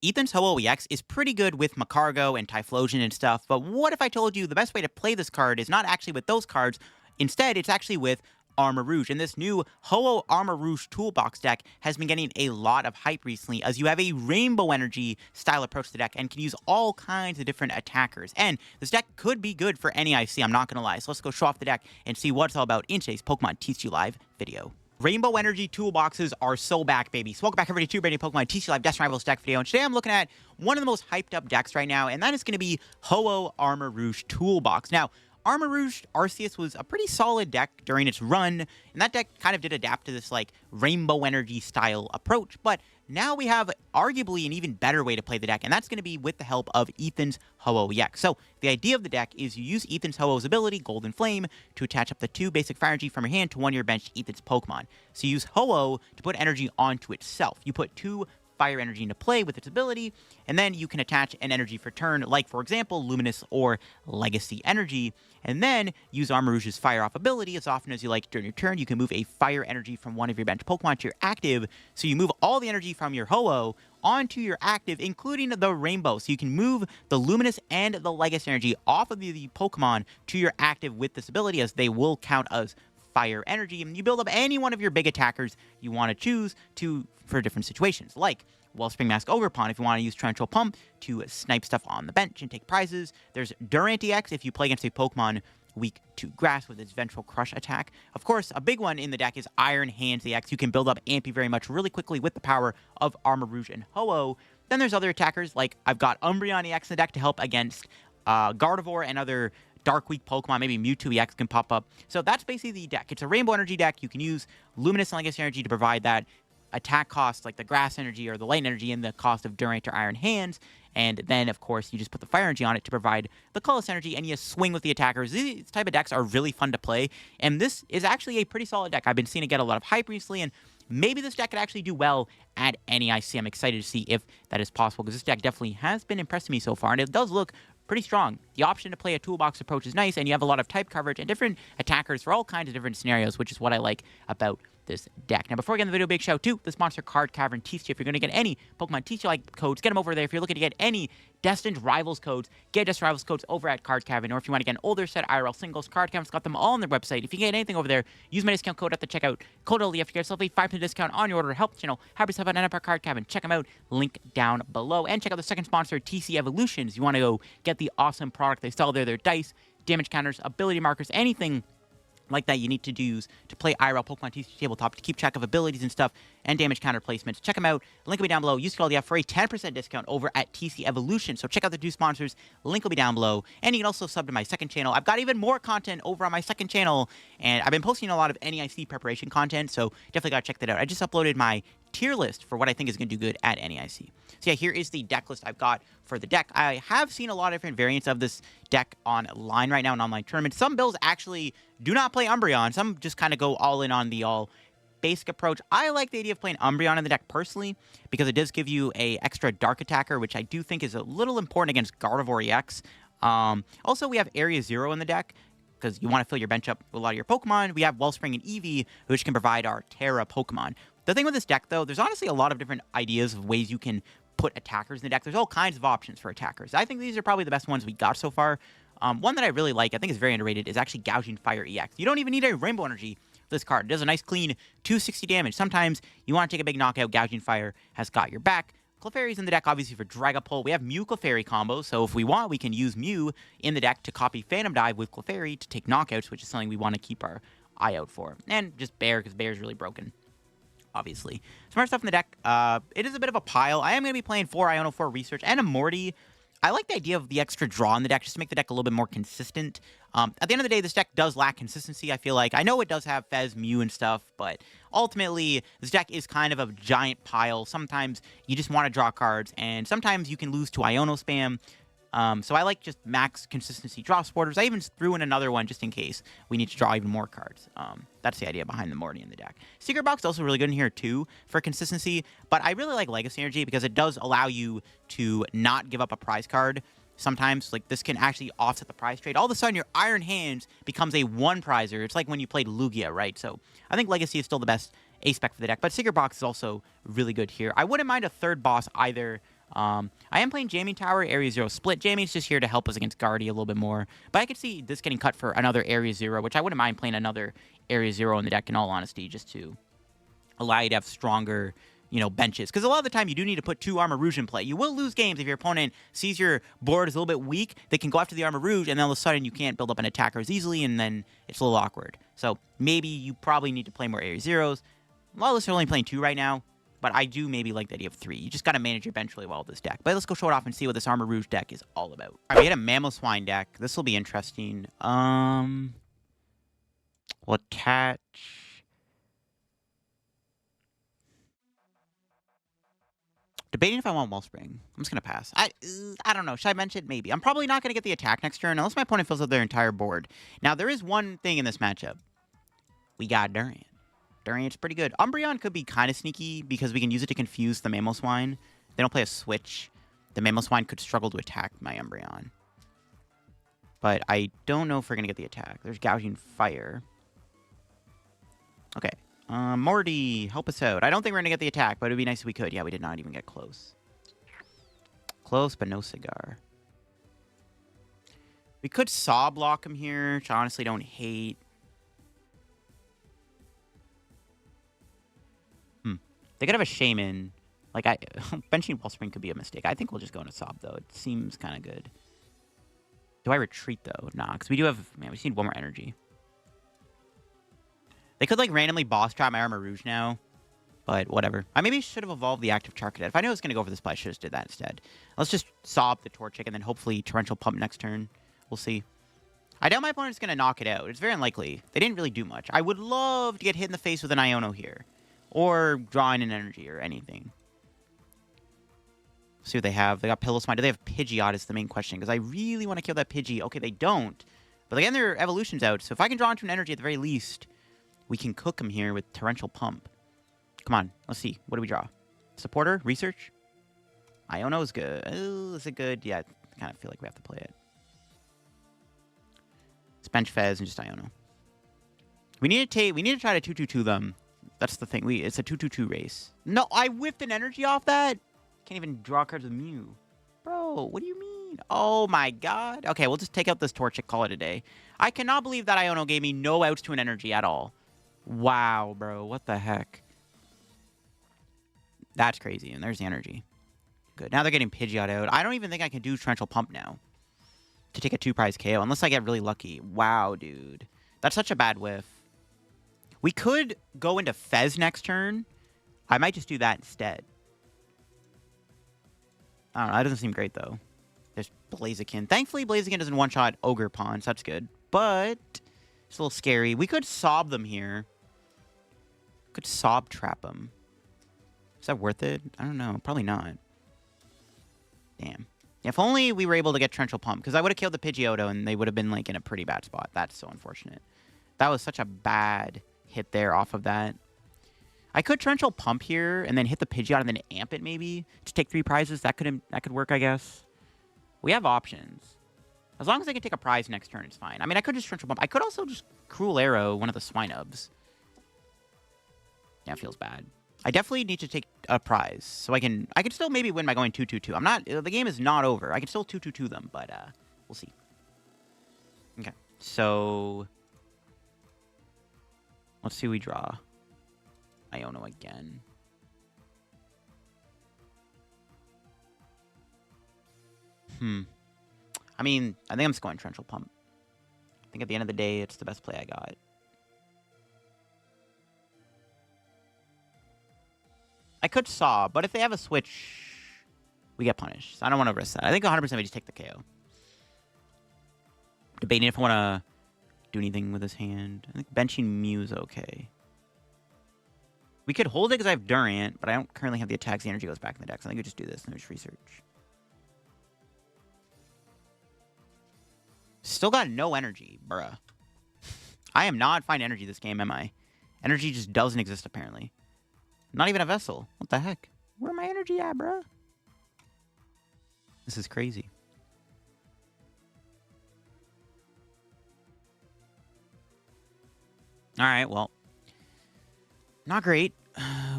Ethan's Ho-Oh EX is pretty good with Macargo and Typhlosion and stuff, but what if I told you the best way to play this card is not actually with those cards, instead it's actually with Armarouge, and this new Ho-Oh Armarouge toolbox deck has been getting a lot of hype recently as you have a rainbow energy style approach to the deck and can use all kinds of different attackers. And this deck could be good for any IC, I'm not going to lie. So let's go show off the deck and see what it's all about in today's Pokemon TCG Live video. Rainbow Energy toolboxes are so back, baby. So welcome back, everybody, to a brand new Pokemon TCG Live Death Rivals deck video. And today I'm looking at one of the most hyped up decks right now, and that is going to be Ho-Oh Armarouge Toolbox. Now, Armarouge Arceus was a pretty solid deck during its run, and that deck kind of did adapt to this, like, Rainbow Energy style approach, but now we have arguably an even better way to play the deck, and that's going to be with the help of Ethan's Ho-Oh EX. So the idea of the deck is you use Ethan's Ho-Oh's ability, Golden Flame, to attach up the 2 basic fire energy from your hand to one of your bench Ethan's Pokemon. So you use Ho-Oh to put energy onto itself. You put 2 fire energy into play with its ability, and then you can attach an energy for turn, like, for example, Luminous or Legacy Energy, and then use Armarouge's Fire Off ability as often as you like during your turn. You can move a fire energy from one of your bench Pokemon to your active, so you move all the energy from your Ho-Oh onto your active, including the rainbow, so you can move the Luminous and the Legacy Energy off of the Pokemon to your active with this ability, as they will count as fire energy, and you build up any one of your big attackers you want to choose for different situations, like Wellspring Mask Ogerpon if you want to use Torrential Pump to snipe stuff on the bench and take prizes. There's Durant EX if you play against a Pokemon weak to grass with its Vengeful Crush attack. Of course, a big one in the deck is Iron Hands EX. You can build up Ampy very much really quickly with the power of Armarouge and Ho-Oh. Then there's other attackers, like I've got Umbreon EX in the deck to help against Gardevoir and other Dark Weak Pokemon. Maybe Mewtwo EX can pop up. So that's basically the deck. It's a Rainbow Energy deck. You can use Luminous and Legacy Energy to provide that attack cost, like the Grass Energy or the Light Energy, and the cost of Durant or Iron Hands. And then, of course, you just put the Fire Energy on it to provide the Colorless Energy, and you swing with the attackers. These type of decks are really fun to play, and this is actually a pretty solid deck. I've been seeing it get a lot of hype recently, and maybe this deck could actually do well at any IC. I'm excited to see if that is possible, because this deck definitely has been impressing me so far, and it does look pretty strong. The option to play a toolbox approach is nice, and you have a lot of type coverage and different attackers for all kinds of different scenarios, which is what I like about this deck. Now, before we get into the video, big shout out to the sponsor, Card Cavern TCG. If you're going to get any Pokemon TCG like codes, get them over there. If you're looking to get any Destined Rivals codes, get Destined Rivals codes over at Card Cavern. Or if you want to get an older set IRL singles, Card Cavern's got them all on their website. If you get anything over there, use my discount code at the checkout. Code LDF to get yourself a 5% discount on your order. Help the channel. Have yourself an NFR Card Cavern. Check them out. Link down below. And check out the second sponsor, TC Evolutions. You want to go get the awesome product they sell there. Their dice, damage counters, ability markers, anything like that you need to use to play IRL Pokemon TCG Tabletop to keep track of abilities and stuff and damage counter placements. Check them out. Link will be down below. Use code LDF for a 10% discount over at TC Evolution. So check out the 2 sponsors. Link will be down below. And you can also sub to my second channel. I've got even more content over on my second channel, and I've been posting a lot of NEIC preparation content, so definitely got to check that out. I just uploaded my tier list for what I think is going to do good at NEIC. So yeah, here is the deck list I've got for the deck. I have seen a lot of different variants of this deck online right now in online tournaments. Some builds actually do not play Umbreon. Some just kind of go all in on the all basic approach. I like the idea of playing Umbreon in the deck personally, because it does give you a extra dark attacker, which I do think is a little important against Gardevoir EX. Also, we have Area Zero in the deck, because you want to fill your bench up with a lot of your Pokemon. We have Wellspring and Eevee, which can provide our Terra Pokemon. The thing with this deck, though, there's honestly a lot of different ideas of ways you can put attackers in the deck. There's all kinds of options for attackers. I think these are probably the best ones we got so far. One that I really like, I think is very underrated, is actually Gouging Fire EX. You don't even need a Rainbow Energy for this card. It does a nice clean 260 damage. Sometimes you want to take a big knockout, Gouging Fire has got your back. Clefairy's in the deck, obviously, for Dragapult. We have Mew Clefairy combos, so if we want, we can use Mew in the deck to copy Phantom Dive with Clefairy to take knockouts, which is something we want to keep our eye out for. And just Bear, because Bear's really broken, obviously. Some more stuff in the deck. It is a bit of a pile. I am going to be playing 4 Iono 4 Research and a Morty. I like the idea of the extra draw in the deck, just to make the deck a little bit more consistent. At the end of the day, this deck does lack consistency, I feel like. I know it does have Fez, Mew, and stuff, but ultimately, this deck is kind of a giant pile. Sometimes you just want to draw cards, and sometimes you can lose to Iono spam. So I like just max consistency draw supporters. I even threw in another one just in case we need to draw even more cards. That's the idea behind the Morty in the deck. Secret Box is also really good in here too for consistency, but I really like Legacy Energy because it does allow you to not give up a prize card. Sometimes, like, this can actually offset the prize trade. All of a sudden, your Iron Hands becomes a 1-prizer. It's like when you played Lugia, right? So I think Legacy is still the best A-spec for the deck, but Secret Box is also really good here. I wouldn't mind a third boss either. I am playing Jamming Tower, Area 0 split. Jamming's just here to help us against Guardy a little bit more. But I could see this getting cut for another Area 0, which I wouldn't mind playing another Area 0 in the deck, in all honesty, just to allow you to have stronger, you know, benches. Because a lot of the time you do need to put 2 Armarouge in play. You will lose games if your opponent sees your board is a little bit weak. They can go after the Armarouge, and then all of a sudden you can't build up an attacker as easily, and then it's a little awkward. So maybe you probably need to play more Area 0s. A lot of us are only playing 2 right now, but I do maybe like the idea of 3. You just got to manage your bench really well with this deck. But let's go show it off and see what this Armarouge deck is all about. All right, we had a Mamoswine deck. This will be interesting. We'll attach... Debating if I want Wellspring. I'm just going to pass. I don't know. Should I mention? Maybe. I'm probably not going to get the attack next turn unless my opponent fills out their entire board. Now, there is one thing in this matchup. We got Durant. Durant's pretty good. Umbreon could be kind of sneaky because we can use it to confuse the Mamoswine. They don't play a Switch. The Mamoswine could struggle to attack my Umbreon. But I don't know if we're going to get the attack. There's Gouging Fire. Okay. Morty, help us out. I don't think we're going to get the attack, but it would be nice if we could. Yeah, we did not even get close. Close, but no cigar. We could Saw block him here, which I honestly don't hate. They could have a Shaman. Like, benching Wellspring could be a mistake. I think we'll just go into Sob, though. It seems kind of good. Do I retreat, though? Nah, because we do have... Man, we just need one more energy. They could, like, randomly boss trap my Armarouge now. But whatever. I maybe should have evolved the active Charcadet. If I knew I was going to go for this play, I should have just did that instead. Let's just Sob the Torchic and then hopefully Torrential Pump next turn. We'll see. I doubt my opponent's going to knock it out. It's very unlikely. They didn't really do much. I would love to get hit in the face with an Iono here. Or drawing an energy or anything. See what they have. They got Pillow Smite. Do they have Pidgeot is the main question. Because I really want to kill that Pidgey. Okay, they don't. But again, their evolution's out. So if I can draw into an energy at the very least, we can cook them here with Torrential Pump. Come on. Let's see. What do we draw? Supporter? Research? Iono is good. Oh, is it good? Yeah, I kind of feel like we have to play it. It's bench Fez and just Iono. We need to try to 2-2-2 them. That's the thing. It's a 2-2-2 race. No, I whiffed an energy off that. Can't even draw cards with Mew. Bro, what do you mean? Oh my god. Okay, we'll just take out this Torchic, call it a day. I cannot believe that Iono gave me no outs to an energy at all. Wow, bro. What the heck? That's crazy. And there's the energy. Good. Now they're getting Pidgeot out. I don't even think I can do Torrential Pump now. To take a 2-prize KO. Unless I get really lucky. Wow, dude. That's such a bad whiff. We could go into Fez next turn. I might just do that instead. I don't know. That doesn't seem great, though. There's Blaziken. Thankfully, Blaziken doesn't one-shot Ogerpon, so that's good. But it's a little scary. We could Sob them here. Could Sob trap them. Is that worth it? I don't know. Probably not. Damn. If only we were able to get Torrential Pump, because I would have killed the Pidgeotto, and they would have been, like, in a pretty bad spot. That's so unfortunate. That was such a bad hit there off of that. I could Torrential Pump here and then hit the Pidgeot and then amp it maybe to take 3 prizes. That could work, I guess. We have options. As long as I can take a prize next turn, it's fine. I mean, I could just Torrential Pump. I could also just Cruel Arrow one of the Swinubs. Yeah, it feels bad. I definitely need to take a prize so I can still maybe win by going 2-2-2. I'm not. The game is not over. I can still 2-2-2 them, but we'll see. Okay, so. Let's see who we draw. Iono again. I mean, I think I'm just going Torrential Pump. I think at the end of the day, it's the best play I got. I could Saw, but if they have a Switch, we get punished. So I don't want to risk that. I think 100% we just take the KO. Debating if I want to do anything with his hand. I think benching Mew's okay. We could hold it because I have Durant, but I don't currently have the attacks. The energy goes back in the deck, so I think we just do this and just research. Still got no energy, bruh. I am not finding energy this game, am I? Energy just doesn't exist, apparently. Not even a vessel. What the heck? Where my energy at, bruh? This is crazy. Alright, well. Not great.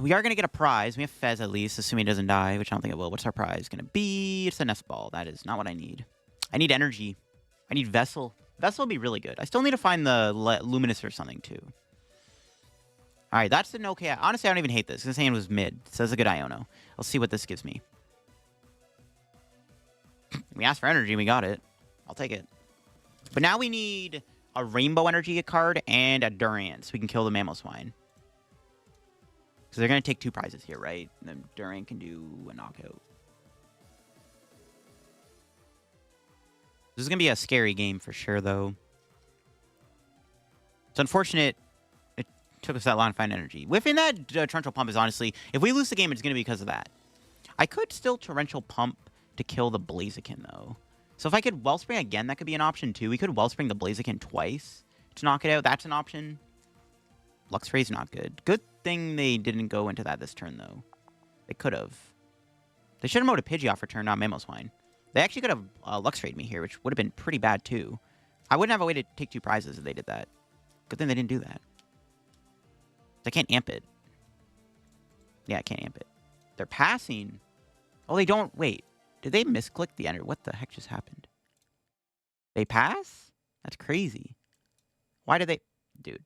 We are going to get a prize. We have Fez at least, assuming it doesn't die, which I don't think it will. What's our prize going to be? It's a Nest Ball. That is not what I need. I need energy. I need Vessel. Vessel would be really good. I still need to find the Luminous or something, too. All right, that's an okay... Honestly, I don't even hate this. This hand was mid, so that's a good Iono. Let's see what this gives me. We asked for energy, and we got it. I'll take it. But now we need a Rainbow Energy card and a Durant, so we can kill the Mamoswine. Because they're going to take 2 prizes here, right? And then Durant can do a knockout. This is going to be a scary game for sure, though. It's unfortunate it took us that long to find energy. Whiffing that Torrential Pump is honestly... If we lose the game, it's going to be because of that. I could still Torrential Pump to kill the Blaziken, though. So if I could Wellspring again, that could be an option, too. We could Wellspring the Blaziken twice to knock it out. That's an option. Luxray's not good. Good thing they didn't go into that this turn, though. They could have. They should have mowed a Pidgeot for turn, not Mamoswine. They actually could have Luxrayed me here, which would have been pretty bad, too. I wouldn't have a way to take 2 prizes if they did that. Good thing they didn't do that. I can't amp it. Yeah, I can't amp it. They're passing. Oh, they don't... Wait. Did they misclick the enter? What the heck just happened? They pass? That's crazy. Why did they... Dude.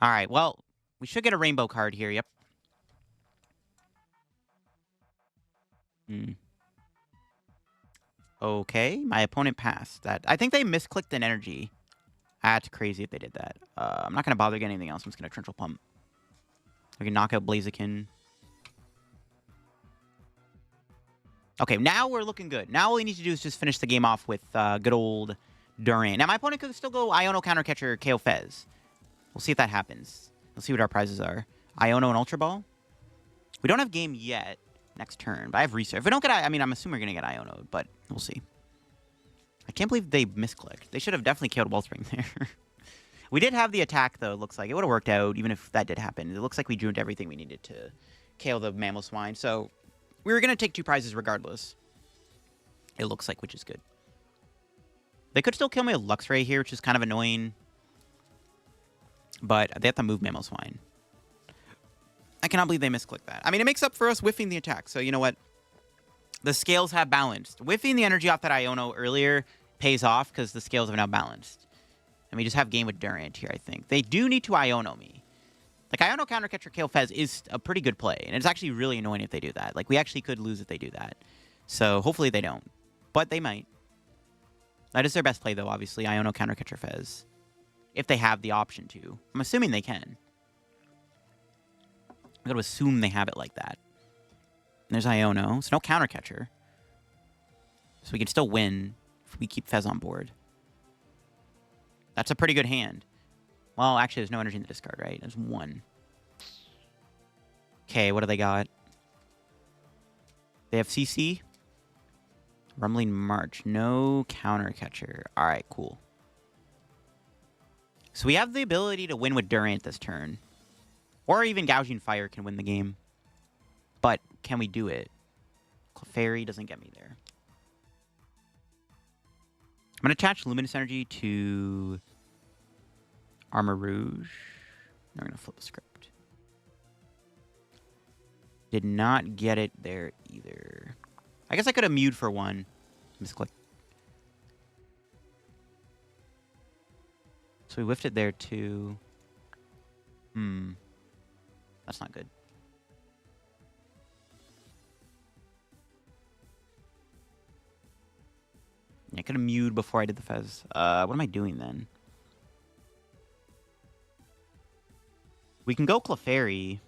All right, well, we should get a rainbow card here. Yep. Okay, my opponent passed that. I think they misclicked an energy. That's crazy if they did that. I'm not going to bother getting anything else. I'm just going to Torrential Pump. We can knock out Blaziken. Okay, now we're looking good. Now all we need to do is just finish the game off with good old Durant. Now, my opponent could still go Iono Counter Catcher, KO Fez. We'll see if that happens. We'll see what our prizes are. Iono and Ultra Ball. We don't have game yet next turn, but I have research. If we don't get... I mean, I'm assuming we're going to get Iono, but we'll see. I can't believe they misclicked. They should have definitely killed Wellspring there. We did have the attack, though, it looks like. It would have worked out, even if that did happen. It looks like we drew everything we needed to KO the Mamoswine, so... We were going to take 2 prizes regardless. It looks like, which is good. They could still kill me with Luxray here, which is kind of annoying. But they have to move Mamoswine. I cannot believe they misclicked that. I mean, it makes up for us whiffing the attack. So, you know what? The scales have balanced. Whiffing the energy off that Iono earlier pays off because the scales have now balanced. And we just have game with Durant here, I think. They do need to Iono me. Like, Iono Counter Catcher KO Fez is a pretty good play. And it's actually really annoying if they do that. Like, we actually could lose if they do that. So, hopefully they don't. But they might. That is their best play, though, obviously. Iono Counter Catcher Fez. If they have the option to. I'm assuming they can. I'm going to assume they have it like that. There's Iono. So, no Counter Catcher. So, we can still win if we keep Fez on board. That's a pretty good hand. Well, actually, there's no energy in the discard, right? There's 1. Okay, what do they got? They have CC. Rumbling March. No Counter Catcher. All right, cool. So we have the ability to win with Durant this turn. Or even Gouging Fire can win the game. But can we do it? Clefairy doesn't get me there. I'm going to attach Luminous Energy to... Armarouge. We're going to flip the script. Did not get it there either. I guess I could have mewed for 1. Misclick. So we whiffed it there too. That's not good. Yeah, I could have mewed before I did the Fez. What am I doing then? We can go Clefairy.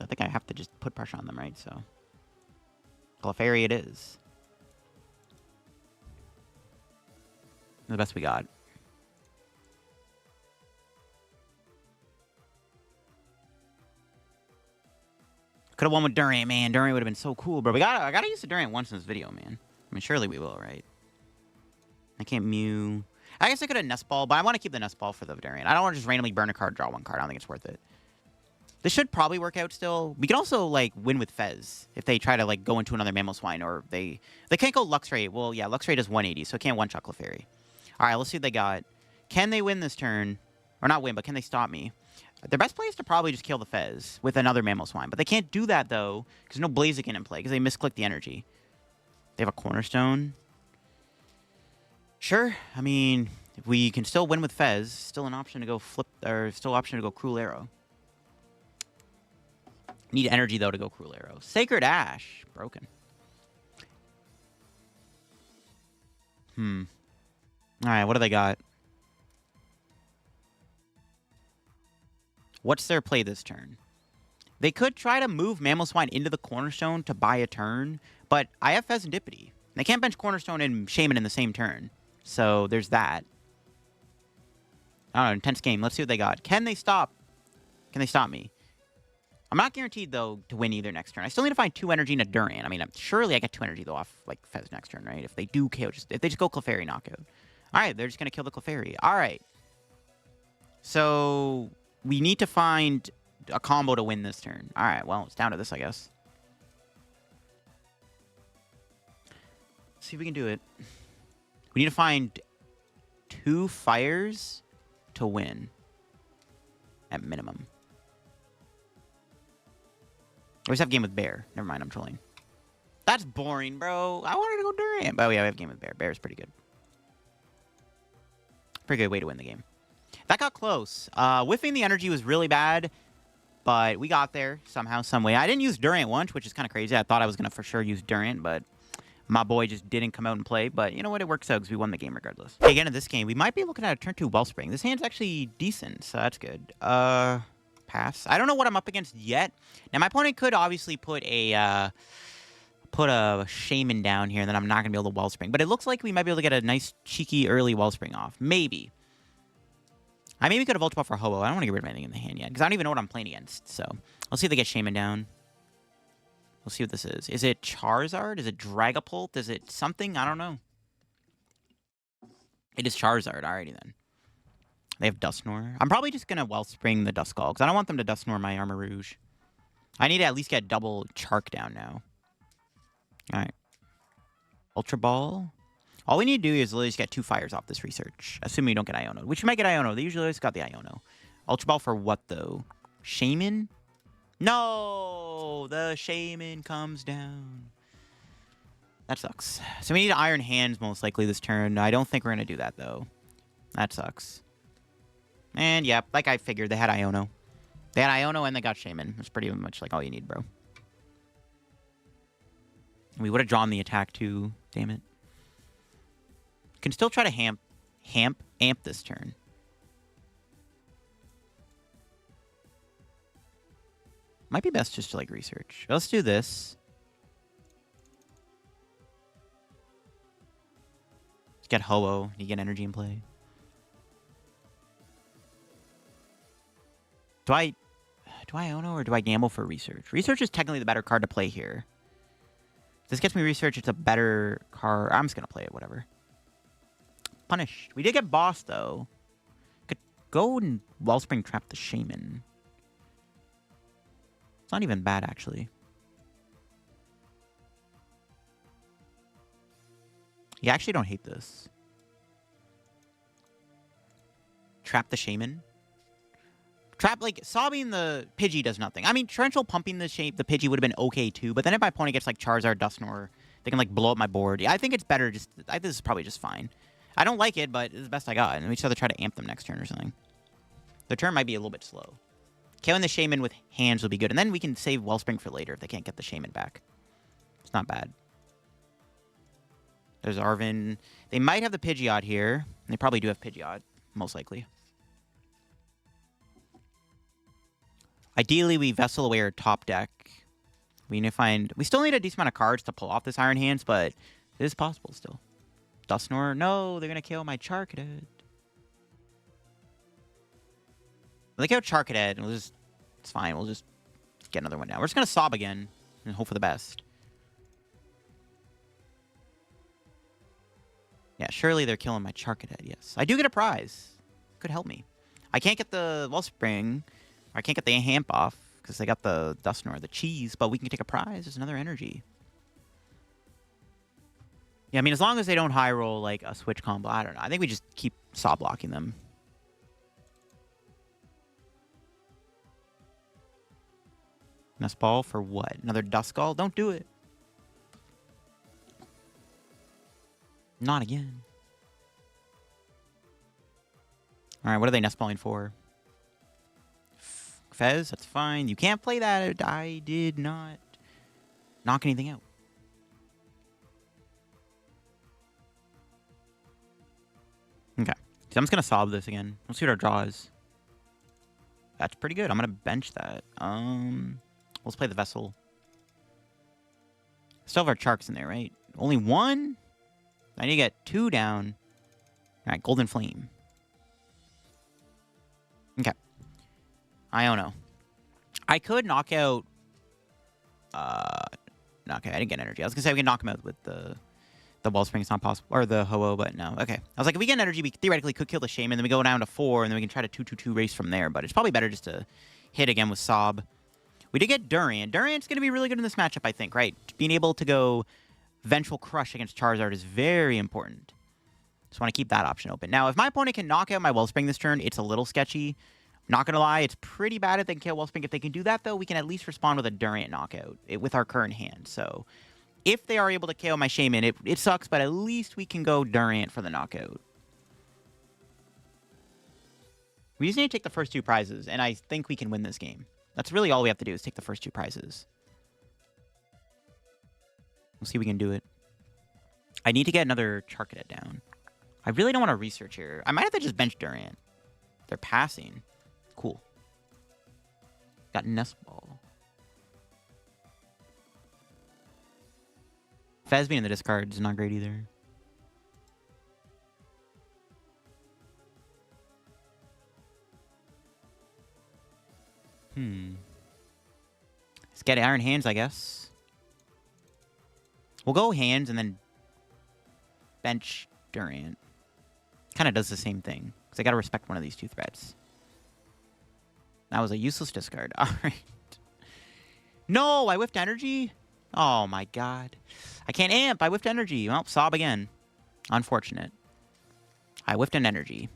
I think I have to just put pressure on them, right? So, Clefairy it is. The best we got. Could have won with Durant, man. Durant would have been so cool, bro. I gotta use the Durant once in this video, man. I mean, surely we will, right? I can't Mew. I guess I could have Nest Ball, but I want to keep the Nest Ball for the Durant. I don't want to just randomly burn a card, draw 1 card. I don't think it's worth it. This should probably work out still. We can also, like, win with Fez if they try to, like, go into another Mamoswine, or they can't go Luxray. Well, yeah, Luxray does 180, so it can't one-shot Clefairy. All right, let's see what they got. Can they win this turn? Or not win, but can they stop me? Their best play is to probably just kill the Fez with another Mamoswine. But they can't do that, though, because no Blaziken in play, because they misclick the energy. They have a Cornerstone. Sure. I mean, if we can still win with Fez, still an option to go flip, or still an option to go Cruel Arrow. Need energy, though, to go Cruel Arrow. Sacred Ash. Broken. Alright, what do they got? What's their play this turn? They could try to move Mamoswine into the Cornerstone to buy a turn, but I have Fezandipiti. They can't bench Cornerstone and Shaman in the same turn. So there's that. I don't know, intense game. Let's see what they got. Can they stop? Can they stop me? I'm not guaranteed, though, to win either next turn. I still need to find 2 energy and a Durant. I mean, surely I get 2 energy, though, off, like, Fez next turn, right? If they do KO, if they just go Clefairy knockout. All right, they're just going to kill the Clefairy. All right. So we need to find a combo to win this turn. All right, well, it's down to this, I guess. Let's see if we can do it. We need to find 2 fires to win at minimum. We always have game with Bear. Never mind, I'm trolling. That's boring, bro. I wanted to go Durant. But yeah, we have game with Bear. Bear is pretty good. Pretty good way to win the game. That got close. Whiffing the energy was really bad, but we got there somehow, some way. I didn't use Durant once, which is kind of crazy. I thought I was going to for sure use Durant, but my boy just didn't come out and play. But you know what? It works out because we won the game regardless. Okay, again, in this game, we might be looking at a turn 2 Wellspring. This hand's actually decent, so that's good. Pass. I don't know what I'm up against yet. Now, my opponent could obviously put a Shaman down here, and then I'm not going to be able to Wellspring. But it looks like we might be able to get a nice, cheeky, early Wellspring off. Maybe. I maybe could have Ultra Ball for Ho-Oh. I don't want to get rid of anything in the hand yet, because I don't even know what I'm playing against. So, let's see if they get Shaman down. We'll see what this is. Is it Charizard? Is it Dragapult? Is it something? I don't know. It is Charizard. Alrighty, then. They have Dusknoir. I'm probably just going to Wellspring the Duskull, because I don't want them to Dusknoir my Armarouge. I need to at least get double Chark down now. Alright. Ultra Ball. All we need to do is literally just get 2 fires off this research. Assuming we don't get Iono. Which we might get Iono. They usually always got the Iono. Ultra Ball for what, though? Shaman? No! The Shaman comes down. That sucks. So we need Iron Hands most likely this turn. I don't think we're going to do that, though. That sucks. And, yeah, like I figured, they had Iono. They had Iono and they got Shaman. That's pretty much like all you need, bro. We would have drawn the attack, too. Damn it. Can still try to amp this turn. Might be best just to, like, research. Let's do this. Let's get Ho-Oh. You get energy in play. Do I Iono or do I gamble for research? Research is technically the better card to play here. If this gets me research, it's a better card. I'm just going to play it, whatever. Punished. We did get boss, though. Could go and Wellspring trap the Shaman. It's not even bad, actually. You actually don't hate this. Trap the Shaman. Trap, like, sobbing the Pidgey does nothing. I mean, Torrential pumping the Pidgey would have been okay, too. But then if my opponent gets, like, Charizard, Dusknoir, they can, like, blow up my board. Yeah, I think it's better just... this is probably just fine. I don't like it, but it's the best I got. And we just have to try to amp them next turn or something. Their turn might be a little bit slow. Killing the Shaman with hands will be good. And then we can save Wellspring for later if they can't get the Shaman back. It's not bad. There's Arvin. They might have the Pidgeot here. They probably do have Pidgeot, most likely. Ideally, we Vessel away our top deck. We need to find... We still need a decent amount of cards to pull off this Iron Hands, but it is possible still. Dusknoir. No, they're going to kill my Charcadet. Look out Charcadet. We'll just... It's fine. We'll just get another one down. We're just going to sob again and hope for the best. Yeah, surely they're killing my Charcadet, yes. I do get a prize. Could help me. I can't get the Wellspring... I can't get the Hamp off because they got the Dusknoir, the cheese, but we can take a prize. There's another energy. Yeah, I mean, as long as they don't high roll like a switch combo, I don't know. I think we just keep saw blocking them. Nest Ball for what? Another Duskull? Don't do it. Not again. All right, what are they Nest Balling for? Fez, that's fine. You can't play that. I did not knock anything out. Okay. So I'm just going to solve this again. Let's see what our draw is. That's pretty good. I'm going to bench that. Let's play the Vessel. Still have our Charks in there, right? Only one? I need to get 2 down. All right, Golden Flame. Okay. Iono. I could knock out... okay, I didn't get energy. I was going to say we can knock him out with the Wellspring. It's not possible. Or the Ho-Oh, but no. Okay. I was like, if we get energy, we theoretically could kill the Shaman, then we go down to 4, and then we can try to 2-2-2 race from there. But it's probably better just to hit again with Sob. We did get Durant. Durant's going to be really good in this matchup, I think, right? Being able to go Vengeful Crush against Charizard is very important. Just want to keep that option open. Now, if my opponent can knock out my Wellspring this turn, it's a little sketchy. Not going to lie, it's pretty bad if they can kill Wellspring. If they can do that, though, we can at least respond with a Durant knockout with our current hand. So, if they are able to KO my Shaman, it sucks, but at least we can go Durant for the knockout. We just need to take the first 2 prizes, and I think we can win this game. That's really all we have to do is take the first 2 prizes. We'll see if we can do it. I need to get another Charcadet down. I really don't want to research here. I might have to just bench Durant. They're passing. Cool. Got Nest Ball. Fez being in the discard is not great either. Let's get Iron Hands, I guess. We'll go Hands and then bench Durant. Kind of does the same thing. Because I got to respect one of these 2 threats. That was a useless discard. All right. No, I whiffed energy? Oh, my God. I can't amp. I whiffed energy. Well, sob again. Unfortunate. I whiffed an energy.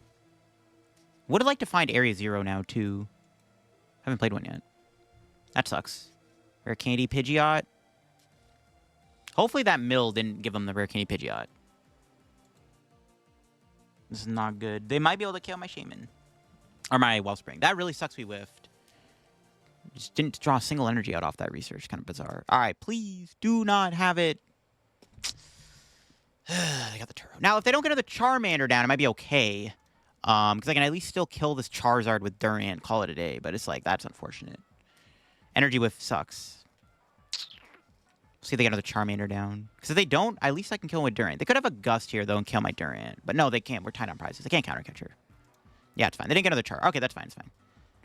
Would have liked to find Area 0 now, too. Haven't played one yet. That sucks. Rare Candy Pidgeot. Hopefully that mill didn't give them the Rare Candy Pidgeot. This is not good. They might be able to kill my Shaman. Or my Wellspring. That really sucks we whiffed. Just didn't draw a single energy out off that research. Kind of bizarre. Alright, please do not have it. They got the Turo. Now, if they don't get another Charmander down, it might be okay. Because I can at least still kill this Charizard with Durant, call it a day. But it's like, that's unfortunate. Energy whiff sucks. See if they get another Charmander down. Because if they don't, at least I can kill him with Durant. They could have a Gust here, though, and kill my Durant. But no, they can't. We're tied on prizes. They can't countercatch her. Yeah, it's fine. They didn't get another Char. Okay, that's fine. It's fine.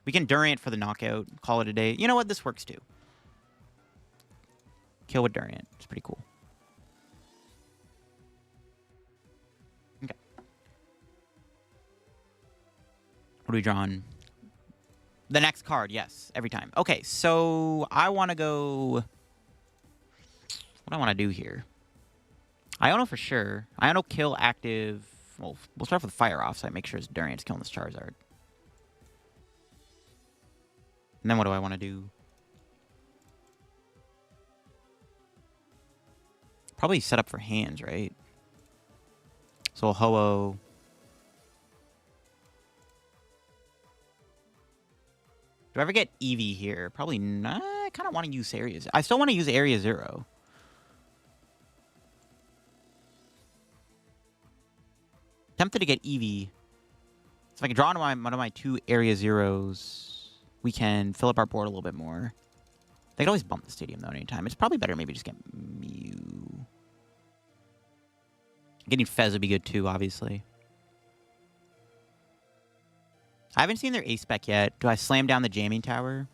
We can Durant for the knockout. Call it a day. You know what? This works, too. Kill with Durant. It's pretty cool. Okay. What are we drawing? The next card, yes. Every time. Okay, so I want to go... What do I want to do here? Iono for sure. Iono kill active... Well, we'll start with Fire off so I make sure it's Durant's killing this Charizard. And then what do I want to do? Probably set up for hands, right? So Ho-Oh. Do I ever get Eevee here? Probably not. I kind of want to use areas. I still want to use Area 0. Tempted to get Eevee. So if I can draw into one of my 2 Area 0s, we can fill up our board a little bit more. They can always bump the stadium, though, anytime. It's probably better maybe just get Mew. Getting Fez would be good, too, obviously. I haven't seen their ace spec yet. Do I slam down the Jamming Tower?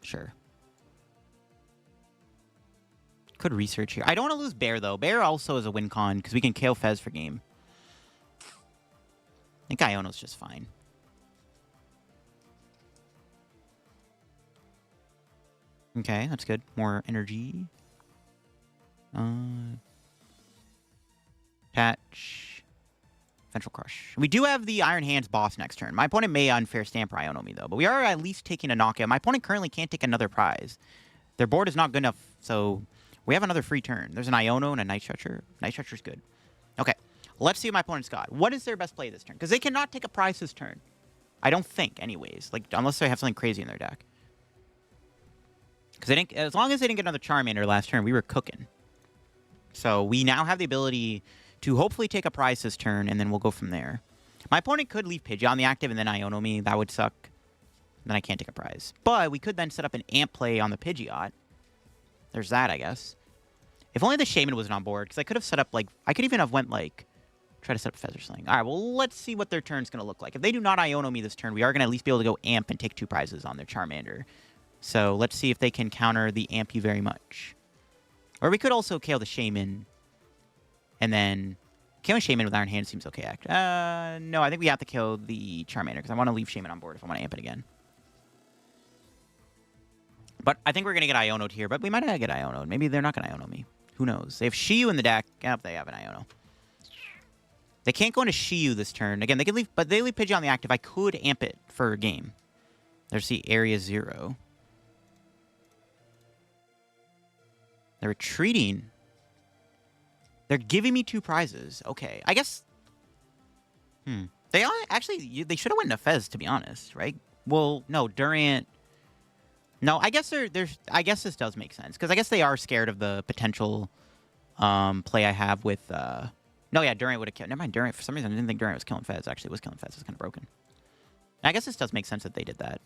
Sure. Could research here. I don't want to lose Bear, though. Bear also is a win con, because we can KO Fez for game. I think Iono's just fine. Okay, that's good. More energy. Patch. Ventral Crush. We do have the Iron Hands boss next turn. My opponent may unfair stamp or Iono me, though. But we are at least taking a knockout. My opponent currently can't take another prize. Their board is not good enough, so we have another free turn. There's an Iono and a Night Stretcher. Night Stretcher's good. Okay, let's see what my opponent's got. What is their best play this turn? Because they cannot take a prize this turn. I don't think, anyways. Like, unless they have something crazy in their deck. Because they didn't, as long as they didn't get another Charmander last turn, we were cooking. So we now have the ability to hopefully take a prize this turn, and then we'll go from there. My opponent could leave Pidgeot on the active and then Iono me. That would suck. Then I can't take a prize. But we could then set up an Amp play on the Pidgeot. There's that, I guess. If only the Shaman wasn't on board, because I could have set up, like... I could even have went, like... Try to set up Feather Sling. All right, well, let's see what their turn's going to look like. If they do not Iono me this turn, we are going to at least be able to go Amp and take 2 prizes on their Charmander. So let's see if they can counter the Amp you very much. Or we could also KO the Shaman. And then... KOing Shaman with Iron Hand seems okay, actually. No, I think we have to kill the Charmander, because I want to leave Shaman on board if I want to Amp it again. But I think we're going to get Iono'd here, but we might not get Iono'd. Maybe they're not going to Iono me. Who knows? They have Shiyu in the deck. Yep, they have an Iono. They can't go into Shiyu this turn. Again, they can leave, but they leave Pidgeot on the active. I could Amp it for a game. There's the Area 0. They're retreating. They're giving me 2 prizes. Okay, I guess... They are, actually, they should have went into Fez, to be honest, right? Well, no, Durant... No, I guess I guess this does make sense, because I guess they are scared of the potential play I have with... No, yeah, Durant would have killed... Never mind, Durant. For some reason, I didn't think Durant was killing Fez. Actually, it was killing Fez. It was kind of broken. I guess this does make sense that they did that.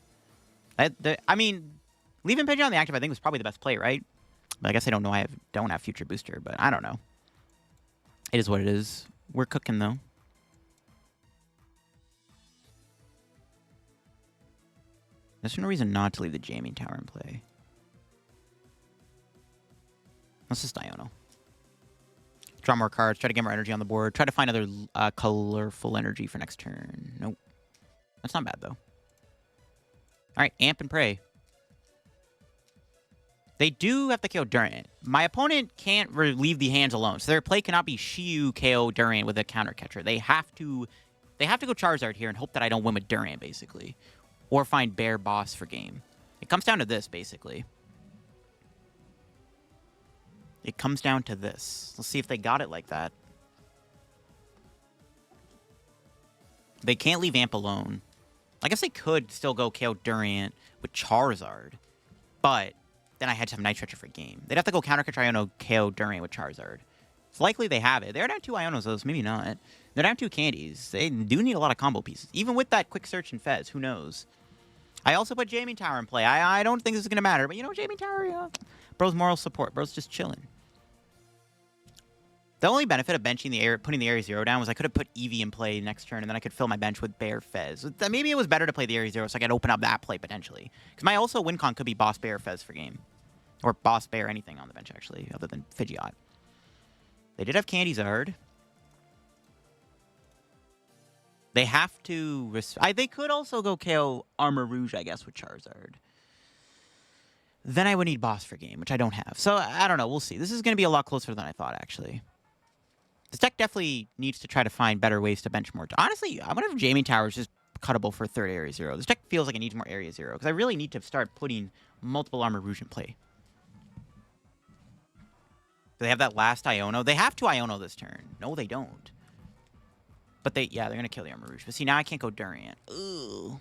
I mean, leaving Pidgeot on the active, I think, was probably the best play, right? But I guess I don't know. I don't have Future Booster, but I don't know. It is what it is. We're cooking, though. There's no reason not to leave the Jamming Tower in play. Let's just Iono. Draw more cards. Try to get more energy on the board. Try to find other colorful energy for next turn. Nope. That's not bad, though. All right, Amp and Pray. They do have to KO Durant. My opponent can't leave the hands alone, so their play cannot be Shiyu KO Durant with a counter catcher. They have to go Charizard here and hope that I don't win with Durant, basically. Or find Bear Boss for game. It comes down to this, basically. It comes down to this. Let's see if they got it like that. They can't leave Amp alone. I guess they could still go KO Durant with Charizard. But then I had to have Night Stretcher for game. They'd have to go counter catch Iono, KO Durant with Charizard. It's likely they have it. They're down 2 Ionos, though, so maybe not. They're down 2 candies. They do need a lot of combo pieces. Even with that quick search and Fez, who knows? I also put Jamming Tower in play. I don't think this is going to matter, but you know, Jamming Tower, bro's moral support. Bro's just chilling. The only benefit of benching putting the Area 0 down was I could have put Eevee in play next turn, and then I could fill my bench with Bear Fez. Maybe it was better to play the Area 0 so I could open up that play potentially. Because my also win con could be Boss Bear Fez for game. Or Boss Bear anything on the bench, actually, other than Pidgeot. They did have Charizard. They have to... they could also go KO Armarouge, I guess, with Charizard. Then I would need Boss for game, which I don't have. So, I don't know. We'll see. This is going to be a lot closer than I thought, actually. This deck definitely needs to try to find better ways to bench more. Honestly, I wonder if Jamming Tower is just cuttable for 3rd Area 0. This deck feels like it needs more Area 0, because I really need to start putting multiple Armarouge in play. Do they have that last Iono? They have to Iono this turn. No, they don't. But they're going to kill the Armarouge. But see, now I can't go Durant. Ooh.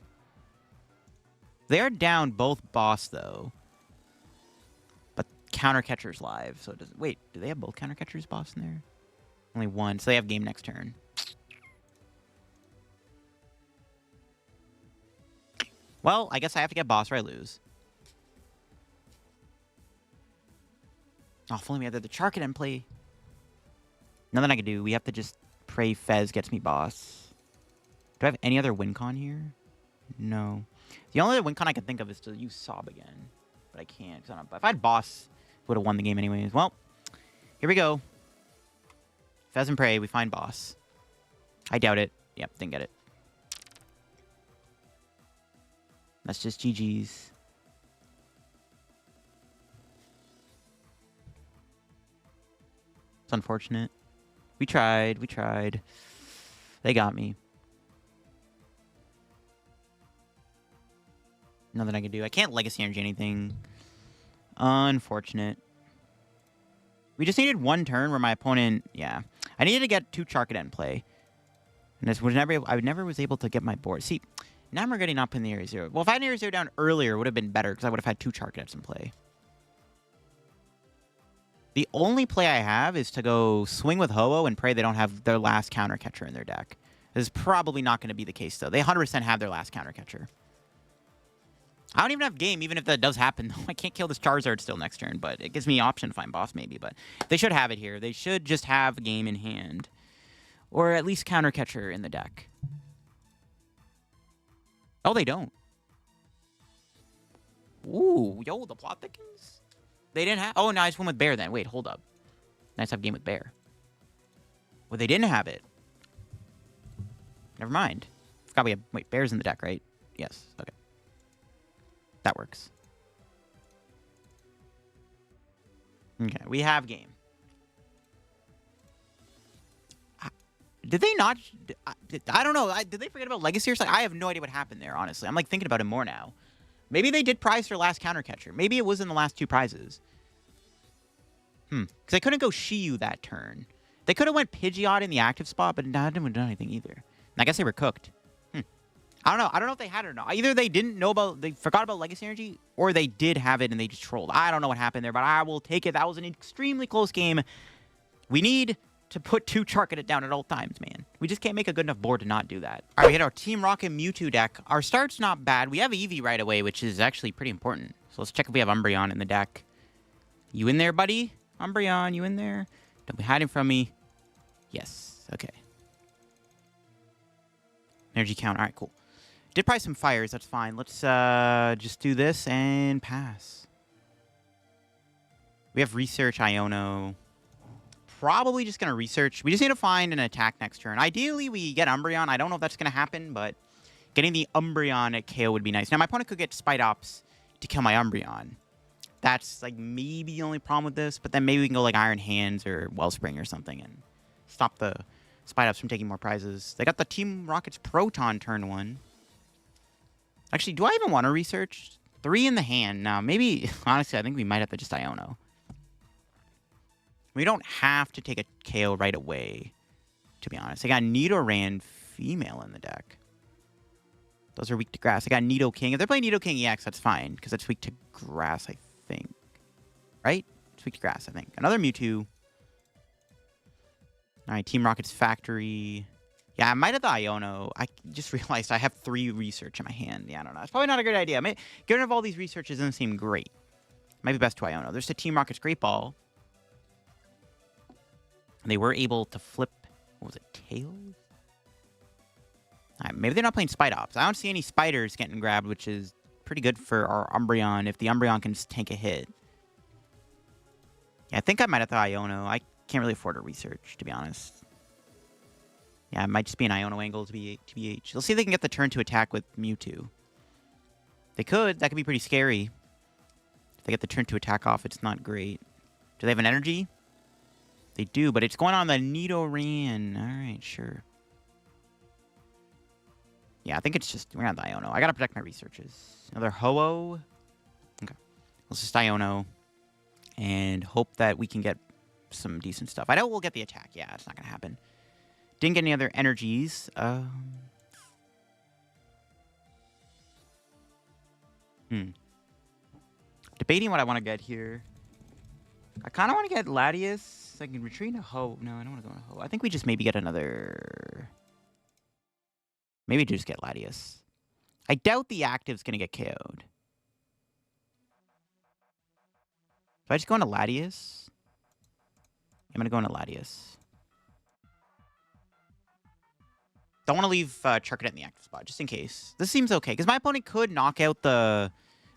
They're down both boss, though. But counter catcher's live. So wait, do they have both counter catchers boss in there? Only one. So they have game next turn. Well, I guess I have to get boss or I lose. Oh, if only we had the Charcadet in play. Nothing I can do. We have to just pray Fez gets me boss. Do I have any other win con here? No. The only other win con I can think of is to use Sob again. But I can't. Cause I don't, if I had boss, would have won the game anyways. Well, here we go. Fez and pray. We find boss. I doubt it. Yep, didn't get it. That's just GG's. It's unfortunate. We tried. We tried. They got me. Nothing I can do. I can't Legacy Energy anything. Unfortunate. We just needed one turn where my opponent... Yeah. I needed to get 2 Charcadet in play. And this was never, I never was able to get my board. See, now I'm regretting not putting the Area 0. Well, if I had an Area 0 down earlier, it would have been better because I would have had 2 Charcadets in play. The only play I have is to go swing with Ho-Oh and pray they don't have their last counter catcher in their deck. This is probably not going to be the case, though. They 100% have their last counter catcher. I don't even have game, even if that does happen. I can't kill this Charizard still next turn, but it gives me option to find boss maybe. But they should have it here. They should just have game in hand. Or at least counter catcher in the deck. Oh, they don't. Ooh, yo, the plot thickens. They didn't have... Oh, no, I just went with Bear then. Wait, hold up. Nice to have game with Bear. Well, they didn't have it. Never mind. Forgot we have... Wait, Bear's in the deck, right? Yes, okay. That works. Okay, we have game. Did they not... I don't know. Did they forget about Legacy or something? I have no idea what happened there, honestly. I'm, like, thinking about it more now. Maybe they did prize their last counter catcher. Maybe it was in the last 2 prizes. Because I couldn't go Shiyu that turn. They could have went Pidgeot in the active spot, but I didn't do anything either. And I guess they were cooked. I don't know. I don't know if they had it or not. Either they didn't know about... They forgot about Legacy Energy, or they did have it and they just trolled. I don't know what happened there, but I will take it. That was an extremely close game. We need to put 2 Charcadet down at all times, man. We just can't make a good enough board to not do that. All right, we hit our Team Rocket Mewtwo deck. Our start's not bad. We have Eevee right away, which is actually pretty important. So let's check if we have Umbreon in the deck. You in there, buddy? Umbreon, you in there? Don't be hiding from me. Yes. Okay. Energy count. All right, cool. Did prize some fires. That's fine. Let's just do this and pass. We have Research Iono. Probably just going to research. We just need to find an attack next turn. Ideally, we get Umbreon. I don't know if that's going to happen, but getting the Umbreon at KO would be nice. Now, my opponent could get Spidops to kill my Umbreon. That's, like, maybe the only problem with this, but then maybe we can go, like, Iron Hands or Wellspring or something and stop the Spidops from taking more prizes. They got the Team Rocket's Proton turn 1. Actually, do I even want to research? 3 in the hand. Now, maybe, honestly, I think we might have to just Iono. We don't have to take a KO right away, to be honest. I got Nidoran female in the deck. Those are weak to grass. I got Nidoking. If they're playing Nidoking EX, that's fine, because that's weak to grass, I think. Right? It's weak to grass, I think. Another Mewtwo. All right, Team Rocket's Factory. Yeah, I might have the Iono. I just realized I have 3 research in my hand. Yeah, I don't know. It's probably not a great idea. Getting rid of all these researches doesn't seem great. Might be best to Iono. There's the Team Rocket's Great Ball. And they were able to flip... What was it? Tails? All right, maybe they're not playing Spidops. I don't see any spiders getting grabbed, which is pretty good for our Umbreon if the Umbreon can just tank a hit. Yeah, I think I might have the Iono. I can't really afford a research, to be honest. Yeah, it might just be an Iono angle to be TBH. Let's see if they can get the turn to attack with Mewtwo. They could. That could be pretty scary. If they get the turn to attack off, it's not great. Do they have an energy? They do, but it's going on the Nidoran. All right, sure. Yeah, I think it's just... We're not the Iono. I gotta protect my researches. Another Ho-Oh. Okay. Let's just Iono. And hope that we can get some decent stuff. I know we'll get the attack. Yeah, it's not gonna happen. Didn't get any other energies. Debating what I want to get here. I kind of want to get Latias. So I can retreat a Ho. No, I don't want to go on a Ho. I think we just maybe get another... Maybe just get Latias. I doubt the active's going to get KO'd. If I just go into Latias... I'm going to go into Latias. Don't want to leave Charcadet in the active spot, just in case. This seems okay, because my opponent could knock out the...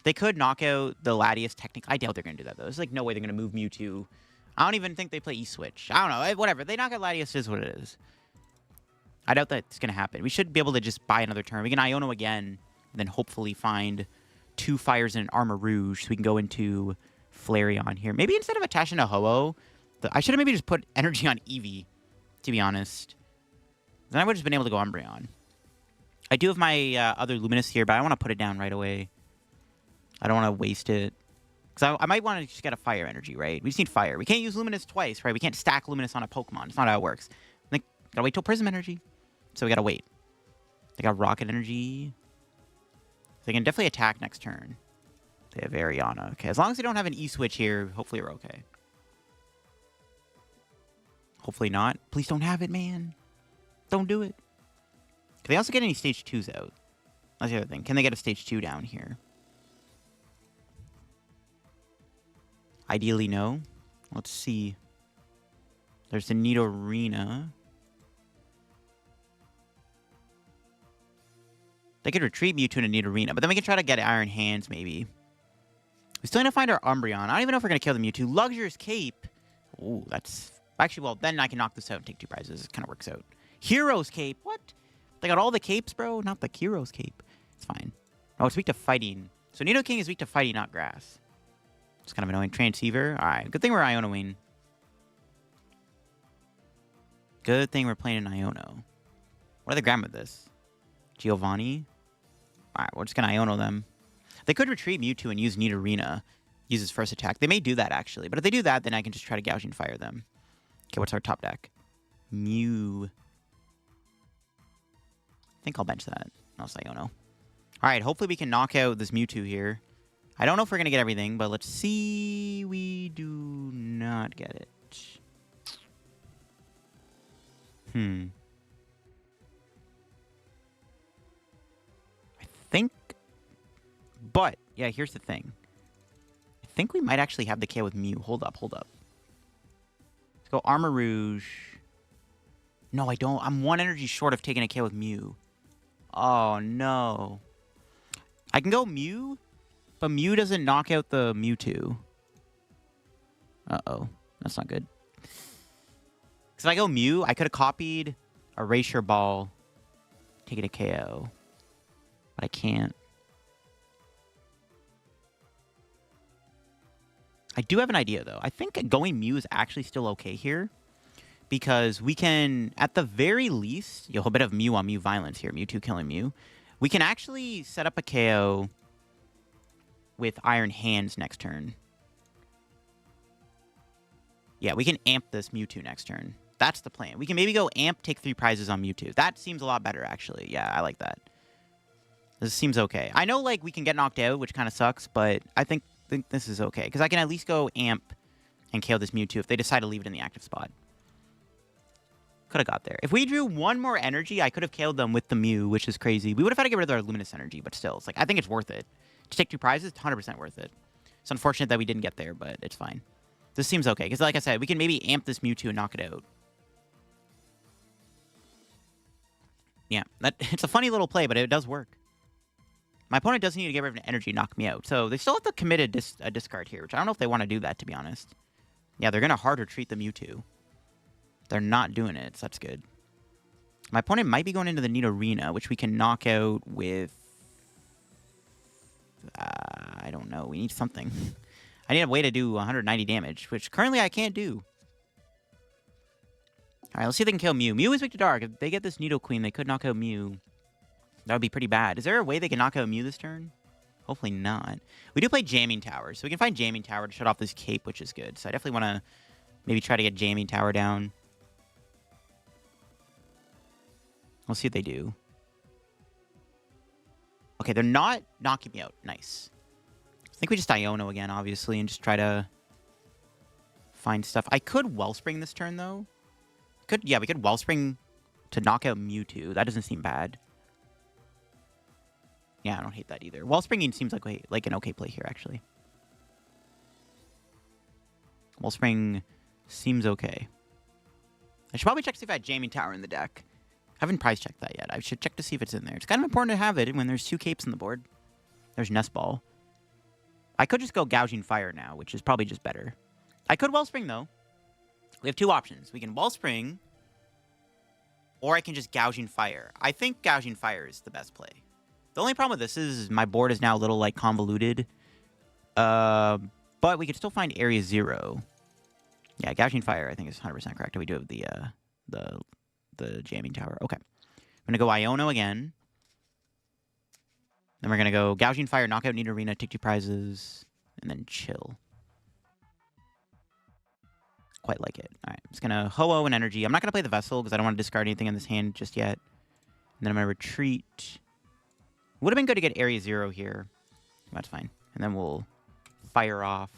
They could knock out the Latias technically. I doubt they're going to do that, though. There's like no way they're going to move Mewtwo. I don't even think they play E-Switch. I don't know. Whatever. They knock out Latias is what it is. I doubt that's going to happen. We should be able to just buy another turn. We can Iono again, and then hopefully find 2 fires and an Armarouge, so we can go into Flareon here. Maybe instead of attaching a Ho-Oh, I should have maybe just put energy on Eevee, to be honest. Then I would have just been able to go Umbreon. I do have my other Luminous here, but I don't want to put it down right away. I don't want to waste it. Because I might want to just get a Fire Energy, right? We just need Fire. We can't use Luminous twice, right? We can't stack Luminous on a Pokemon. It's not how it works. Like, gotta wait till Prism Energy. So we gotta wait. They got Rocket Energy. They can definitely attack next turn. They have Ariana. Okay, as long as they don't have an E-Switch here, hopefully we're okay. Hopefully not. Please don't have it, man. Don't do it. Can they also get any Stage 2s out? That's the other thing. Can they get a Stage 2 down here? Ideally, no. Let's see. There's the Nidorina. They could retreat Mewtwo in a Nidorina, but then we can try to get Iron Hands, maybe. We still need to find our Umbreon. I don't even know if we're going to kill the Mewtwo. Luxurious Cape. Ooh, that's... Actually, well, then I can knock this out and take 2 prizes. It kind of works out. Hero's Cape. What? They got all the capes, bro? Not the Hero's Cape. It's fine. Oh, it's weak to fighting. So Nidoking is weak to fighting, not grass. It's kind of annoying. Transceiver. All right. Good thing we're Ionoing. Good thing we're playing an Iono. What are they grabbing with this? Giovanni. All right. We're just going to Iono them. They could retreat Mewtwo and use Nidorina. Use his first attack. They may do that, actually. But if they do that, then I can just try to Gouging Fire them. Okay, what's our top deck? Mew. I think I'll bench that. I'll say Iono. All right. Hopefully we can knock out this Mewtwo here. I don't know if we're going to get everything, but let's see. We do not get it. I think... But, yeah, here's the thing. I think we might actually have the KO with Mew. Hold up, hold up. Let's go Armarouge. No, I don't. I'm 1 energy short of taking a KO with Mew. Oh, no. I can go Mew... But Mew doesn't knock out the Mewtwo. Uh-oh. That's not good. Because if I go Mew, I could have copied Erasure Ball, taken a KO. But I can't. I do have an idea, though. I think going Mew is actually still okay here. Because we can, at the very least... You'll have a bit of Mew on Mew violence here. Mewtwo killing Mew. We can actually set up a KO... with Iron Hands next turn. Yeah, we can amp this Mewtwo next turn. That's the plan. We can maybe go amp, take 3 prizes on Mewtwo. That seems a lot better, actually. Yeah, I like that. This seems okay. I know, like, we can get knocked out, which kind of sucks, but I think this is okay. Because I can at least go amp and KO this Mewtwo if they decide to leave it in the active spot. Could have got there. If we drew 1 more energy, I could have KO'd them with the Mew, which is crazy. We would have had to get rid of our Luminous energy, but still. It's like, I think it's worth it. To take 2 prizes, 100% worth it. It's unfortunate that we didn't get there, but it's fine. This seems okay, because like I said, we can maybe amp this Mewtwo and knock it out. Yeah, it's a funny little play, but it does work. My opponent doesn't need to get rid of an energy and knock me out, so they still have to commit a discard here, which I don't know if they want to do that, to be honest. Yeah, they're going to hard retreat the Mewtwo. They're not doing it, so that's good. My opponent might be going into the Nidorina, which we can knock out with... I don't know. We need something. I need a way to do 190 damage, which currently I can't do. Alright, let's see if they can kill Mew. Mew is weak to Dark. If they get this Nidoqueen, they could knock out Mew. That would be pretty bad. Is there a way they can knock out Mew this turn? Hopefully not. We do play Jamming Tower, so we can find Jamming Tower to shut off this Cape, which is good. So I definitely want to maybe try to get Jamming Tower down. We'll see what they do. Okay, they're not knocking me out. Nice. I think we just Iono again, obviously, and just try to find stuff. I could Wellspring this turn, though. Yeah, we could Wellspring to knock out Mewtwo. That doesn't seem bad. Yeah, I don't hate that either. Wellspringing seems like an okay play here, actually. Wellspring seems okay. I should probably check to see if I had Jamming Tower in the deck. I haven't price checked that yet. I should check to see if it's in there. It's kind of important to have it when there's 2 capes on the board. There's Nest Ball. I could just go Gouging Fire now, which is probably just better. I could Wellspring, though. We have 2 options. We can Wellspring, or I can just Gouging Fire. I think Gouging Fire is the best play. The only problem with this is my board is now a little, like, convoluted. But we could still find Area 0. Yeah, Gouging Fire, I think, is 100% correct. We do have the the Jamming Tower. Okay. I'm going to go Iono again. Then we're going to go Gouging Fire, Knockout Nidorina, take 2 prizes, and then chill. Quite like it. All right. I'm just going to Ho-Oh and Energy. I'm not going to play the Vessel because I don't want to discard anything in this hand just yet. And then I'm going to retreat. Would have been good to get Area 0 here. That's fine. And then we'll fire off.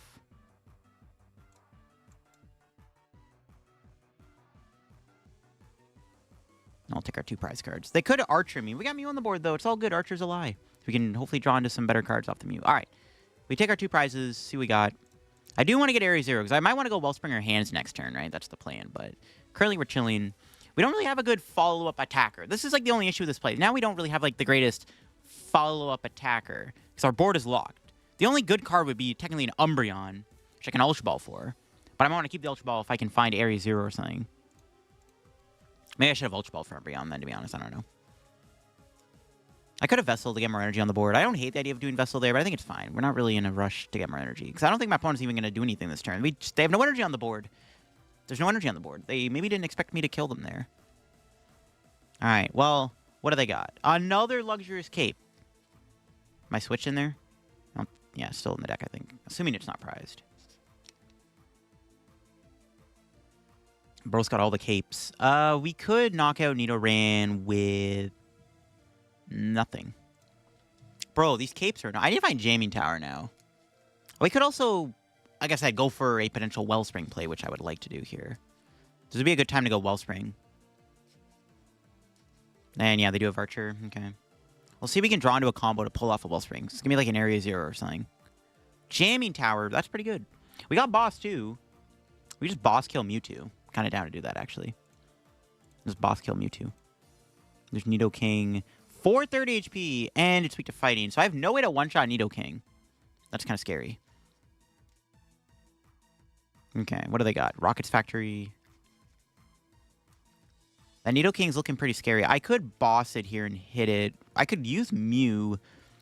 I'll take our 2 prize cards. They could Archer me. We got Mew on the board, though. It's all good. Archer's a lie. We can hopefully draw into some better cards off the Mew. All right. We take our 2 prizes. See what we got. I do want to get Area 0 because I might want to go Wellspring or Hands next turn, right? That's the plan. But currently we're chilling. We don't really have a good follow-up attacker. This is like the only issue with this play. Now we don't really have like the greatest follow-up attacker because our board is locked. The only good card would be technically an Umbreon, which I can Ultra Ball for. But I might want to keep the Ultra Ball if I can find Area 0 or something. Maybe I should have Ultra Ball for Umbreon then, to be honest. I don't know. I could have Vessel to get more energy on the board. I don't hate the idea of doing Vessel there, but I think it's fine. We're not really in a rush to get more energy. Because I don't think my opponent's even going to do anything this turn. They have no energy on the board. There's no energy on the board. They maybe didn't expect me to kill them there. Alright, well, what do they got? Another Luxurious Cape. Am I switched in there? Oh, yeah, it's still in the deck, I think. Assuming it's not prized. Bro's got all the capes. We could knock out Nidoran with nothing. Bro, these capes are... I need to find Jamming Tower now. We could also, like I said, go for a potential Wellspring play, which I would like to do here. This would be a good time to go Wellspring. And yeah, they do have Archer. Okay. We'll see if we can draw into a combo to pull off a Wellspring. It's going to be like an Area 0 or something. Jamming Tower, that's pretty good. We got Boss, too. We just Boss kill Mewtwo. Kind of down to do that, actually. Just Boss kill Mewtwo. There's Nidoking. 430 HP, and it's weak to fighting. So I have no way to one-shot Nidoking. That's kind of scary. Okay, what do they got? Rockets Factory. That Nidoking's looking pretty scary. I could boss it here and hit it. I could use Mew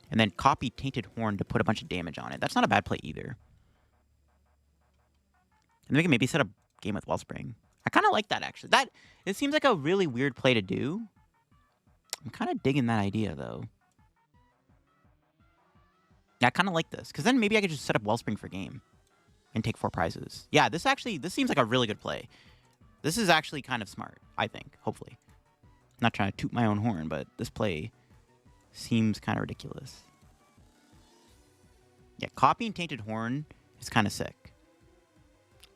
and then copy Tainted Horn to put a bunch of damage on it. That's not a bad play either. And then we can maybe set up a game with Wellspring. I kind of like that, actually. It seems like a really weird play to do. I'm kind of digging that idea, though. Yeah, I kind of like this. Because then maybe I could just set up Wellspring for game. And take 4 prizes. Yeah, this seems like a really good play. This is actually kind of smart, I think. Hopefully. I'm not trying to toot my own horn, but this play seems kind of ridiculous. Yeah, copying Tainted Horn is kind of sick.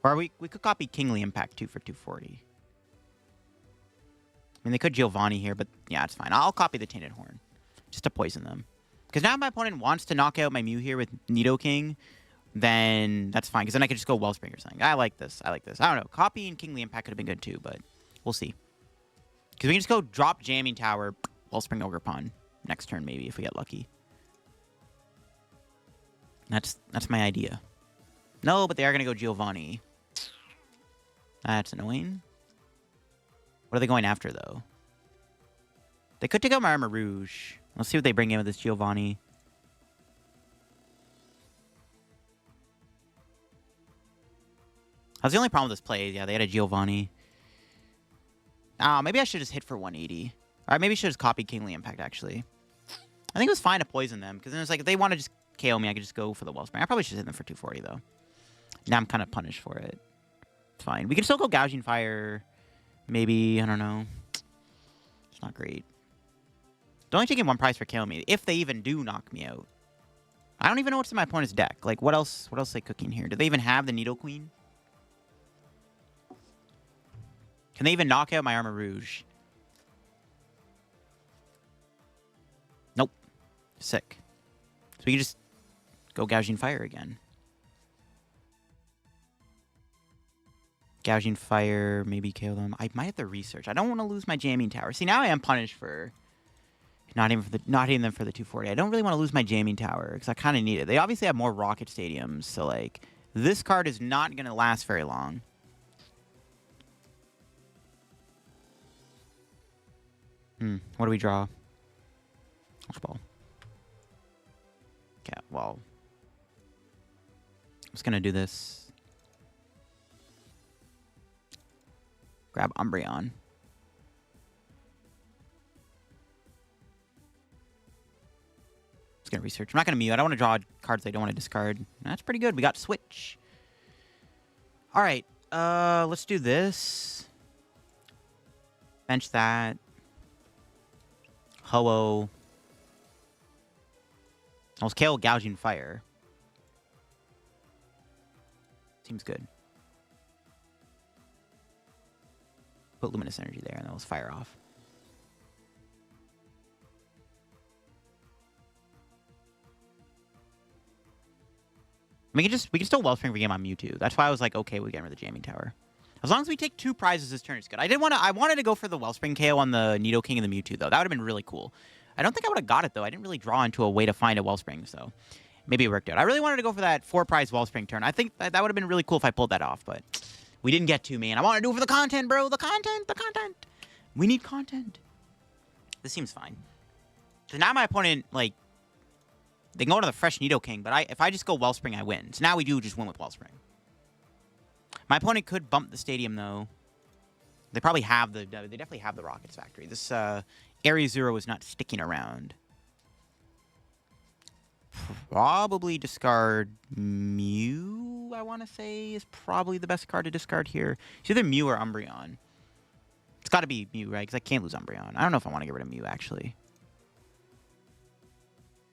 Or we could copy Kingly Impact, too, for 240. I mean, they could Giovanni here, but yeah, it's fine. I'll copy the Tainted Horn. Just to poison them. Because now if my opponent wants to knock out my Mew here with Nidoking, then that's fine. Because then I could just go Wellspring or something. I like this. I like this. I don't know. Copying Kingly Impact could have been good too, but we'll see. Because we can just go drop Jamming Tower, Wellspring Ogerpon next turn maybe if we get lucky. That's my idea. No, but they are going to go Giovanni. That's annoying. What are they going after, though? They could take out my Armarouge. Let's see what they bring in with this Giovanni. That's the only problem with this play. Yeah, they had a Giovanni. Maybe I should just hit for 180. Or maybe I should just copy Kingly Impact, actually. I think it was fine to poison them. Because then it's like, if they want to just KO me, I could just go for the Wellspring. I probably should hit them for 240, though. Now I'm kind of punished for it. It's fine. We can still go Gouging Fire. Maybe, I don't know. It's not great. They're only taking 1 prize for KO me. If they even do knock me out. I don't even know what's in my opponent's deck. Like, what else are they cooking here? Do they even have the Nidoqueen? Can they even knock out my Armarouge? Nope. Sick. So we can just go Gouging Fire again. Gouging Fire, maybe KO them. I might have to research. I don't want to lose my Jamming Tower. See, now I am punished for not hitting them for the 240. I don't really want to lose my Jamming Tower because I kind of need it. They obviously have more Rocket Stadiums, so like this card is not going to last very long. What do we draw? Ultra Ball. Okay, well, I'm just going to do this. Grab Umbreon. gonna research. I'm not gonna Mew. I don't want to draw cards I don't want to discard. That's pretty good. We got Switch. All right. Let's do this. Bench that. Ho-Oh. Let's KO Gouging Fire. Seems good. Put Luminous Energy there, and then let's fire off. We can still Wellspring for game on Mewtwo. That's why I was like, okay, we're getting rid of the Jamming Tower. As long as we take 2 prizes this turn, it's good. I wanted to go for the Wellspring KO on the Nidoking and the Mewtwo, though. That would have been really cool. I don't think I would have got it, though. I didn't really draw into a way to find a Wellspring, so maybe it worked out. I really wanted to go for that 4-prize Wellspring turn. I think that would have been really cool if I pulled that off, but we didn't get to, man. I want to do it for the content, bro. The content. We need content. This seems fine. So now my opponent, like, they can go to the fresh Nidoking, but if I just go Wellspring, I win. So now we do just win with Wellspring. My opponent could bump the stadium, though. They probably have they definitely have the Rockets factory. This Area Zero is not sticking around. Probably discard Mew, I want to say, is probably the best card to discard here. It's either Mew or Umbreon. It's got to be Mew, right? Because I can't lose Umbreon. I don't know if I want to get rid of Mew, actually.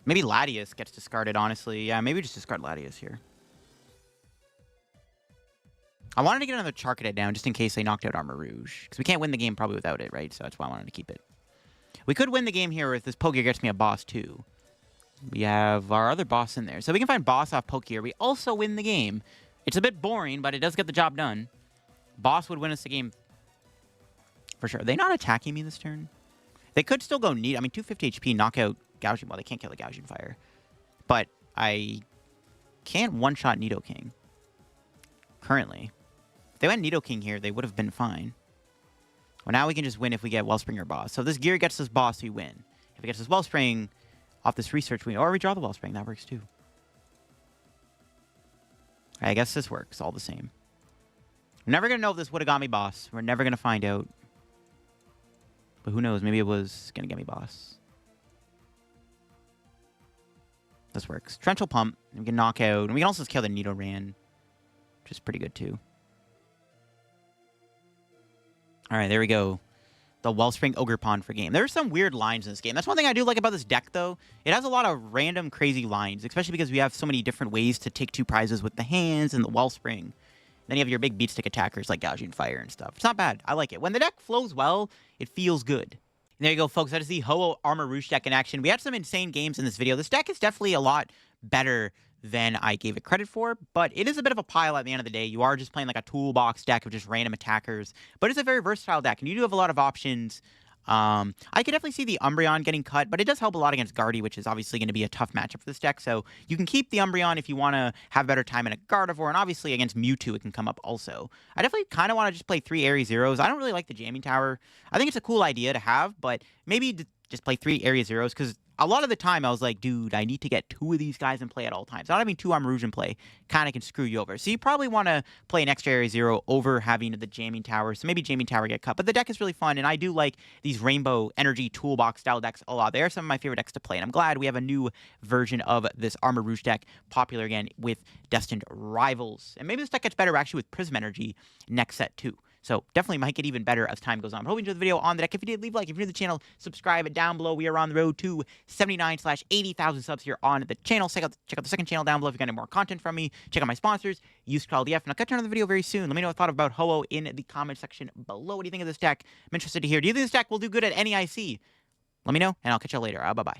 Maybe Latias gets discarded, honestly. Yeah, maybe just discard Latias here. I wanted to get another Charcadet down just in case they knocked out Armarouge. Because we can't win the game probably without it, right? So that's why I wanted to keep it. We could win the game here if this Pokégear gets me a boss, too. We have our other boss in there. So we can find boss off Pokégear. We also win the game. It's a bit boring, but it does get the job done. Boss would win us the game for sure. Are they not attacking me this turn? They could still go neat. I mean, 250 HP, knock out Gouging. Well, they can't kill the Gouging Fire. But I can't one-shot Nidoking currently. If they went Nidoking here, they would have been fine. Well, now we can just win if we get Wellspring or boss. So if this gear gets us boss, we win. If it gets us Wellspring off this research, or we draw the Wellspring. That works too. I guess this works all the same. We're never going to know if this would have got me boss. We're never going to find out. But who knows? Maybe it was going to get me boss. This works. Torrential Pump. And we can knock out. And we can also kill the Nidoran, which is pretty good too. All right, there we go. The Wellspring Ogerpon for game. There's some weird lines in this game. That's one thing I do like about this deck, though. It has a lot of random, crazy lines, especially because we have so many different ways to take 2 prizes with the hands and the Wellspring. Then you have your big beat stick attackers like Gouging Fire and stuff. It's not bad. I like it. When the deck flows well, it feels good. And there you go, folks. That is the Ho-Oh Armarouge deck in action. We had some insane games in this video. This deck is definitely a lot better than I gave it credit for, but it is a bit of a pile at the end of the day. You are just playing like a toolbox deck of just random attackers, but it's a very versatile deck, and you do have a lot of options. I could definitely see the Umbreon getting cut, but it does help a lot against Guardy, which is obviously going to be a tough matchup for this deck, so you can keep the Umbreon if you want to have better time in a Gardevoir, and obviously against Mewtwo it can come up also. I definitely kind of want to just play 3 Area Zeros. I don't really like the Jamming Tower. I think it's a cool idea to have, but maybe just play 3 Area Zeros, because a lot of the time I was like, dude, I need to get 2 of these guys in play at all times. Not having 2 Armarouge in play kind of can screw you over. So you probably want to play an extra Area Zero over having the Jamming Tower. So maybe Jamming Tower get cut. But the deck is really fun, and I do like these Rainbow Energy Toolbox style decks a lot. They are some of my favorite decks to play, and I'm glad we have a new version of this Armarouge deck popular again with Destined Rivals. And maybe this deck gets better actually with Prism Energy next set too. So definitely might get even better as time goes on. But hope you enjoyed the video on the deck. If you did, leave a like. If you're new to the channel, subscribe down below. We are on the road to 79/80,000 subs here on the channel. Check out the second channel down below if you got any more content from me. Check out my sponsors. Use code DF. And I'll catch you on another video very soon. Let me know what you thought about Ho-Oh in the comment section below. What do you think of this deck? I'm interested to hear. Do you think this deck will do good at NEIC? Let me know, and I'll catch you later. Bye-bye.